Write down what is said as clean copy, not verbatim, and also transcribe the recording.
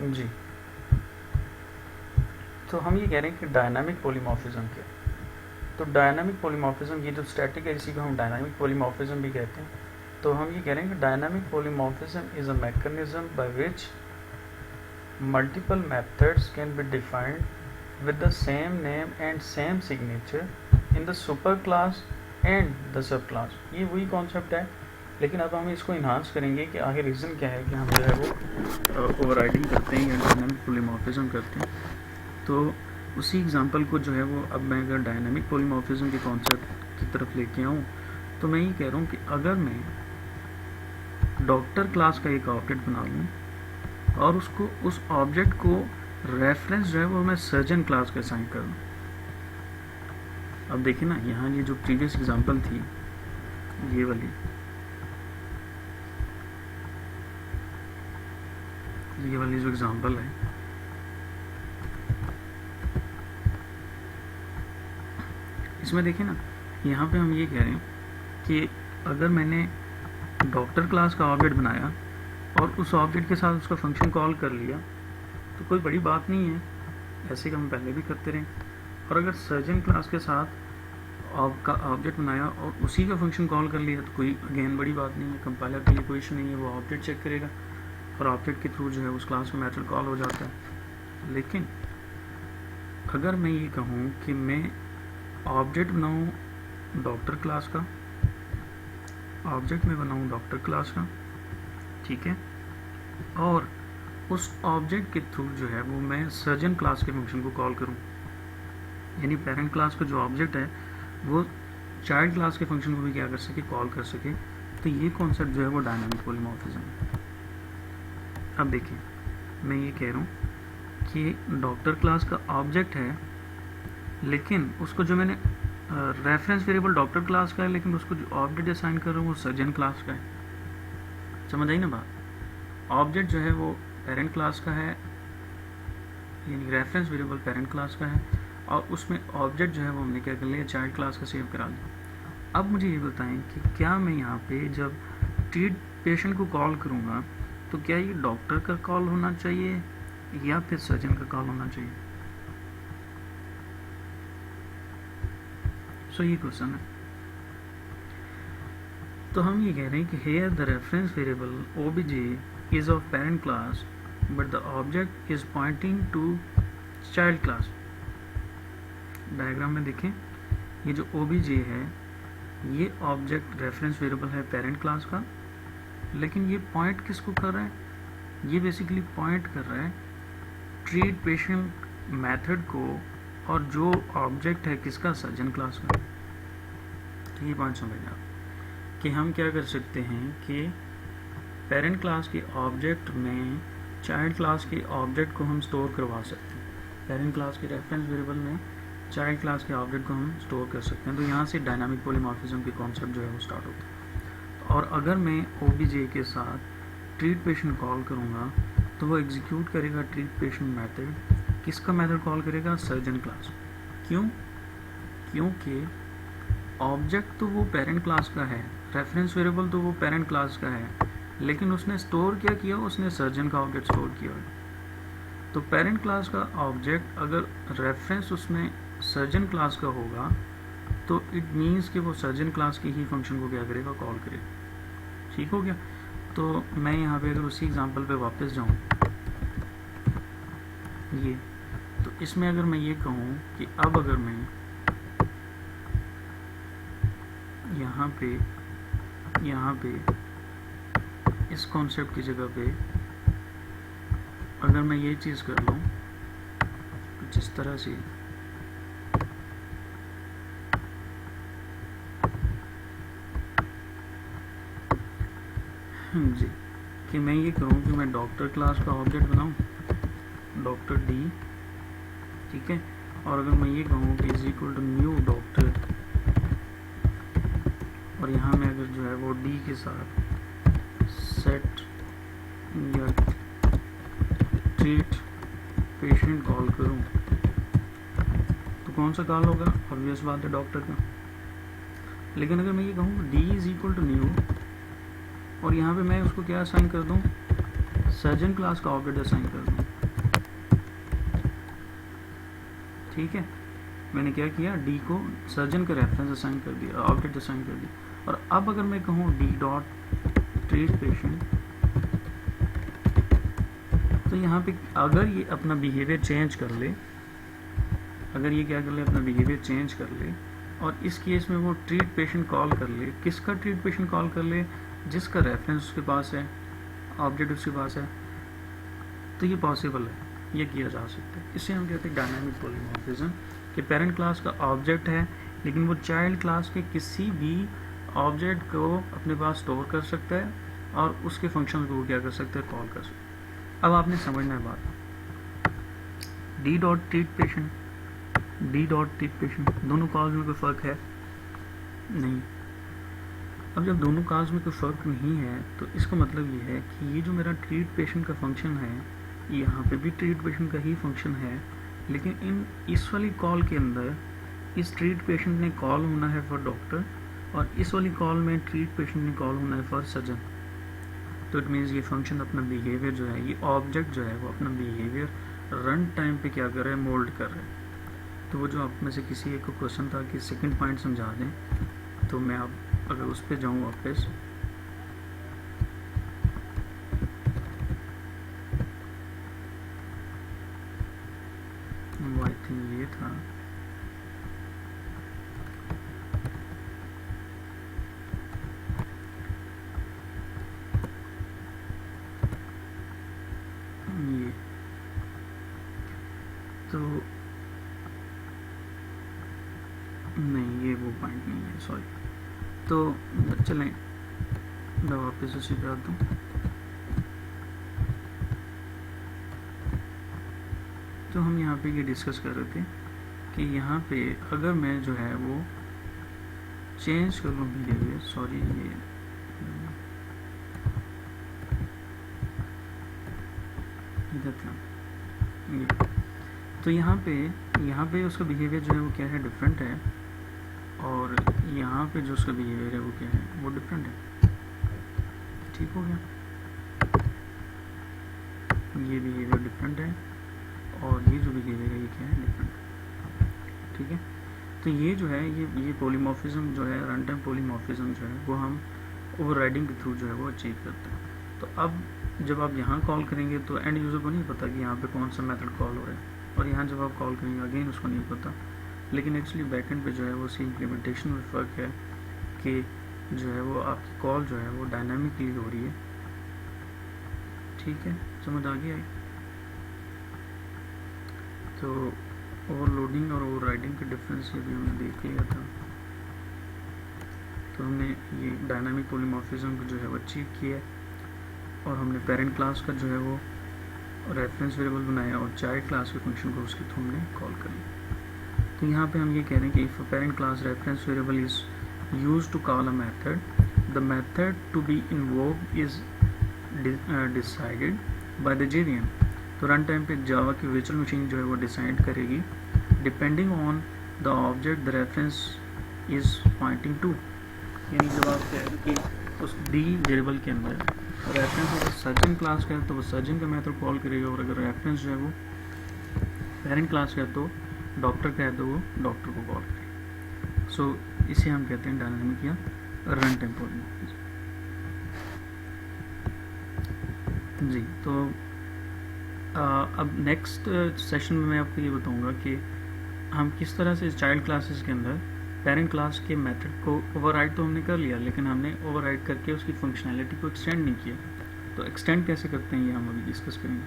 जी, तो हम ये कह रहे हैं कि डायनामिक पॉलीमॉर्फिज्म क्या है। तो डायनामिक पॉलीमॉर्फिज्म, ये जो स्टैटिक है इसी को हम डायनामिक पॉलीमॉर्फिज्म भी कहते हैं। तो हम ये कह रहे हैं कि dynamic polymorphism is a mechanism by which multiple methods can be defined with the same name and same signature in the super class and the sub class. ये वही कॉन्सेप्ट है, लेकिन अब हम इसको इन्हांस करेंगे कि आगे रीज़न क्या है कि हम जो है वो ओवरराइडिंग करते हैं या डायनामिक पॉलीमॉर्फिज्म करते हैं। तो उसी एग्जांपल को जो है वो अब मैं अगर डायनामिक पॉलीमॉर्फिज्म के कॉन्सेप्ट की तरफ लेके आऊँ तो मैं ये कह रहा हूँ कि अगर मैं डॉक्टर क्लास का एक ऑब्जेक्ट बना लूँ और उसको उस ऑब्जेक्ट को रेफरेंस जो है वो मैं सर्जन क्लास का असाइन कर दूँ। अब देखिए ना, यहाँ ये जो प्रीवियस एग्जांपल थी ये वाली, जो एग्जांपल है, इसमें देखिए ना, यहाँ पे हम ये कह रहे हैं कि अगर मैंने डॉक्टर क्लास का ऑब्जेक्ट बनाया और उस ऑब्जेक्ट के साथ उसका फंक्शन कॉल कर लिया तो कोई बड़ी बात नहीं है, ऐसे का हम पहले भी करते रहे। और अगर सर्जन क्लास के साथ का ऑब्जेक्ट बनाया और उसी का फंक्शन कॉल कर लिया तो कोई अगेन बड़ी बात नहीं है, कंपाइलर के लिए कोई इशू नहीं है, वो ऑब्जेक्ट चेक करेगा और ऑब्जेक्ट के थ्रू जो है उस क्लास में मेथड कॉल हो जाता है। लेकिन अगर मैं ये कहूँ कि मैं ऑब्जेक्ट बनाऊँ डॉक्टर क्लास का, ऑब्जेक्ट में बनाऊँ डॉक्टर क्लास का, ठीक है, और उस ऑब्जेक्ट के थ्रू जो है वो मैं सर्जन क्लास के फंक्शन को कॉल करूँ, यानी पेरेंट क्लास का जो ऑब्जेक्ट है वो चाइल्ड क्लास के फंक्शन को भी क्या कर सके, कॉल कर सके, तो ये कॉन्सेप्ट जो है वो डायनामिक पॉलीमॉर्फिज्म है। अब देखिए, मैं ये कह रहा हूँ कि डॉक्टर क्लास का ऑब्जेक्ट है, लेकिन उसको जो मैंने रेफरेंस वेरिएबल डॉक्टर क्लास का है, लेकिन उसको जो ऑब्जेक्ट असाइन कर रहा हूँ वो सर्जन क्लास का है। समझ आई ना बात? ऑब्जेक्ट जो है वो पेरेंट क्लास का है, यानी रेफरेंस वेरिएबल पेरेंट क्लास का है, और उसमें ऑब्जेक्ट जो है वो हमने क्या कर लिया, चाइल्ड क्लास का सेव करा लिया। अब मुझे ये बताएं कि क्या मैं यहाँ पे जब ट्रीट पेशेंट को कॉल करूँगा तो क्या ये डॉक्टर का कॉल होना चाहिए या फिर सर्जन का कॉल होना चाहिए? सो ये क्वेश्चन है। तो हम ये कह रहे हैं कि here the reference variable obj is of parent class but the object is pointing to child class. Diagram में देखें, ये जो obj है ये ऑब्जेक्ट रेफरेंस वेरिएबल है पेरेंट क्लास का, लेकिन ये पॉइंट किसको कर रहा है? ये बेसिकली पॉइंट कर रहा है ट्रीट पेशेंट मेथड को, और जो ऑब्जेक्ट है किसका, सर्जन क्लास का। तो ये पॉइंट समझ आप कि हम क्या कर सकते हैं कि पेरेंट क्लास के ऑब्जेक्ट में चाइल्ड क्लास के ऑब्जेक्ट को हम स्टोर करवा सकते हैं। पेरेंट क्लास के रेफरेंस वेरिएबल में चाइल्ड क्लास के ऑब्जेक्ट को हम स्टोर कर सकते हैं। तो यहाँ से डायनामिक पॉलीमॉर्फिज्म के कॉन्सेप्ट जो है वो स्टार्ट होता है। और अगर मैं obj के साथ ट्रीट पेशेंट कॉल करूँगा तो वो एग्जीक्यूट करेगा ट्रीट पेशेंट मेथड। किसका मेथड कॉल करेगा? Surgeon class. क्यों? क्योंकि ऑब्जेक्ट तो वो पेरेंट क्लास का है, रेफरेंस वेरिएबल तो वो पेरेंट क्लास का है, लेकिन उसने स्टोर क्या किया, उसने सर्जन का ऑब्जेक्ट स्टोर किया। तो पेरेंट क्लास का ऑब्जेक्ट अगर रेफरेंस उसमें सर्जन क्लास का होगा तो इट मीन्स कि वो सर्जन क्लास के ही फंक्शन को क्या करेगा, कॉल करेगा। ठीक हो गया? तो मैं यहाँ पे अगर उसी एग्जांपल पे वापस जाऊँ, ये तो इसमें अगर मैं ये कहूँ कि अब अगर मैं यहाँ पे इस कॉन्सेप्ट की जगह पे अगर मैं ये चीज़ कर लूँ कुछ इस तरह से, जी, कि मैं ये करूँ कि मैं डॉक्टर क्लास का ऑब्जेक्ट बनाऊँ, डॉक्टर डी, ठीक है, और अगर मैं ये कहूँ कि is equal to new doctor, और यहाँ मैं अगर जो है वो डी के साथ सेट या ट्रीट पेशेंट कॉल करूँ तो कौन सा कॉल होगा? ऑब्वियस बात है, डॉक्टर का। लेकिन अगर मैं ये कहूँ D is equal to new और यहाँ पे मैं उसको क्या असाइन कर दूँ, सर्जन क्लास का ऑब्जेक्ट असाइन कर दूँ, ठीक है, मैंने क्या किया, डी को सर्जन का रेफरेंस असाइन कर दिया, ऑब्जेक्ट असाइन कर दिया। और अब अगर मैं कहूँ डी डॉट ट्रीट पेशेंट, तो यहाँ पे अगर ये अपना बिहेवियर चेंज कर ले, अगर ये क्या कर ले, अपना बिहेवियर चेंज कर ले, और इस केस में वो ट्रीट पेशेंट कॉल कर ले, किसका ट्रीट पेशेंट कॉल कर ले, जिसका रेफरेंस उसके पास है, ऑब्जेक्ट उसके पास है, तो ये पॉसिबल है, ये किया जा सकता है। इसे हम कहते हैं डायनामिक पॉलीमॉर्फिज्म, कि पेरेंट क्लास का ऑब्जेक्ट है लेकिन वो चाइल्ड क्लास के किसी भी ऑब्जेक्ट को अपने पास स्टोर कर सकता है और उसके फंक्शन को क्या कर सकता है, कॉल कर सकता है। अब आपने समझना है बात, D dot treat patient, D dot treat patient, दोनों कॉल्स में कोई फ़र्क है नहीं। अब जब दोनों कॉल्स में कोई फ़र्क नहीं है तो इसका मतलब ये है कि ये जो मेरा ट्रीट पेशेंट का फंक्शन है, यहाँ पे भी ट्रीट पेशेंट का ही फंक्शन है, लेकिन इस वाली कॉल के अंदर इस ट्रीट पेशेंट ने कॉल होना है फॉर डॉक्टर, और इस वाली कॉल में ट्रीट पेशेंट ने कॉल होना है फॉर सर्जन। तो इट मीन्स ये फंक्शन अपना बिहेवियर जो है, ये ऑब्जेक्ट जो है वो अपना बिहेवियर रन टाइम पे क्या कर रहा है, मोल्ड कर रहा है। तो वो जो आप में से किसी एक को क्वेश्चन था कि सेकंड पॉइंट समझा दें, तो मैं अब अगर उस पर जाऊँ वापस, वो आई थिंक ये था, ये तो नहीं, ये वो पॉइंट नहीं है, सॉरी। तो चलें मैं वापस उसी पे आता हूँ। तो हम यहाँ पे ये डिस्कस कर रहे थे कि यहाँ पे अगर मैं जो है वो चेंज कर लूँ बिहेवियर, सॉरी इधर था ये, तो यहाँ पे उसका बिहेवियर जो है वो क्या है, डिफरेंट है, और यहाँ पे जो उसका बिहेवियर है वो क्या है, वो डिफरेंट है। ठीक हो गया, ये बिहेवियर डिफरेंट है और ये जो बिहेवियर है ये क्या है, डिफरेंट। ठीक है, तो ये जो है ये पॉलीमॉर्फिज्म जो है, रन टाइम पॉलीमॉर्फिज्म जो है वो हम ओवरराइडिंग के थ्रू जो है वो अचीव करते हैं। तो अब जब आप यहाँ कॉल करेंगे तो एंड यूज़र को नहीं पता कि यहाँ पे कौन सा मेथड कॉल हो रहा है, और यहाँ जब आप कॉल करेंगे अगेन उसको नहीं पता। लेकिन एक्चुअली बैकएंड पे जो है वो सी इम्प्लीमेंटेशन में फ़र्क है कि जो है वो आपकी कॉल जो है वो डायनामिकली हो रही है। ठीक है, समझ आ गया है। तो ओवरलोडिंग और ओवरराइडिंग के डिफरेंस ये भी हमने देख लिया था। तो हमने ये डायनामिक पॉलीमॉर्फिज्म को जो है वो अचीव किया, और हमने पेरेंट क्लास का जो है वो रेफरेंस वेरिएबल बनाया और चाइल्ड क्लास के फंक्शन को उसके थ्रू हमने कॉल कर लिया। तो यहाँ पे हम ये कह रहे हैं कि if parent class reference variable is used to call a method, the method to be invoked is decided by the JVM. तो रन टाइम पे जावा की वर्चुअल मशीन जो है वो डिसाइड करेगी depending on the object the reference is pointing to. यानी जब आप कह रहे कि उस डी वेरिएबल के अंदर रेफरेंस अगर सर्जन क्लास का है तो वो सर्जन का मेथड कॉल करेगा, और अगर रेफरेंस जो है वो पेरेंट क्लास का है तो डॉक्टर का है तो वो डॉक्टर को कॉल करेगा। सो इसे हम कहते हैं डायनामिक या रन टाइम पॉलीमॉर्फिज्म। जी, तो अब नेक्स्ट सेशन में मैं आपको ये बताऊंगा कि हम किस तरह से चाइल्ड क्लासेस के अंदर पेरेंट क्लास के मेथड को ओवरराइड तो हमने कर लिया, लेकिन हमने ओवरराइड करके उसकी फंक्शनैलिटी को एक्सटेंड नहीं किया। तो एक्सटेंड कैसे करते हैं ये हम अभी डिस्कस करेंगे।